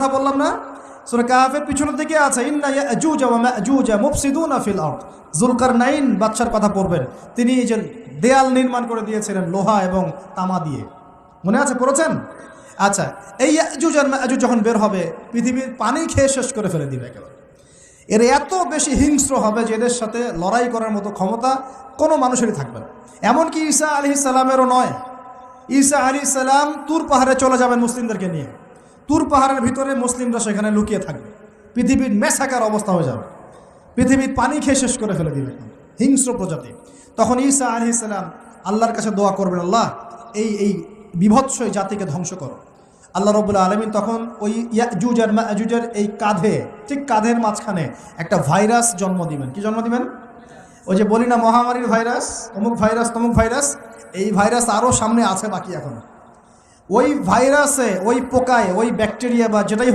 কথা বললাম না, সূরা কাহফের পিছনের দিকে আছে ইন্না ইয়াজুজ ওয়া মাজুজ মুফসিদুনা ফিল আরদ। যুলকারনাইন বাদশার কথা পড়বেন, তিনি এই যে দেয়াল নির্মাণ করে দিয়েছিলেন লোহা এবং তামা দিয়ে, মনে আছে, পড়েছেন? আচ্ছা, এই ইয়াজুজ আর মাজুজ যখন বের হবে পৃথিবীর পানি খেয়ে শেষ করে ফেলে দিবে একেবারে। এর এত বেশি হিংস্র হবে যে এদের সাথে লড়াই করার মতো ক্ষমতা কোনো মানুষেরই থাকবে না। এমনকি ঈসা আলাইহিস সালামেরও নয়। ঈসা আলাইহিস সালাম তুর পাহাড়ে চলে যাবেন মুসলিমদেরকে নিয়ে। তুর পাহাড়ের ভিতরে মুসলিমরা সেখানে লুকিয়ে থাকবে, পৃথিবীর মেসাকার অবস্থা হয়ে যাবে, পৃথিবীর পানি খেয়ে শেষ করে ফেলে দিবে হিংস্র প্রজাতি। তখন ঈসা আলাইহিস সালাম আল্লাহর কাছে দোয়া করবেন, আল্লাহ এই বিভৎস জাতিকে ধ্বংস করো। আল্লাহ রাব্বুল আলামিন তখন ওই ইয়াজুজ আর মাজুজের এই কাঁধে, ঠিক কাঁধের মাঝখানে একটা ভাইরাস জন্ম দিবেন। কি জন্ম দিবেন? ওই যে বলি না মহামারীর ভাইরাস, অমুক ভাইরাস তমুক ভাইরাস, এই ভাইরাস আরও সামনে আছে বাকি এখন। ওই ভাইরাসে, ওই পোকায়, ওই ব্যাকটেরিয়া বা যেটাই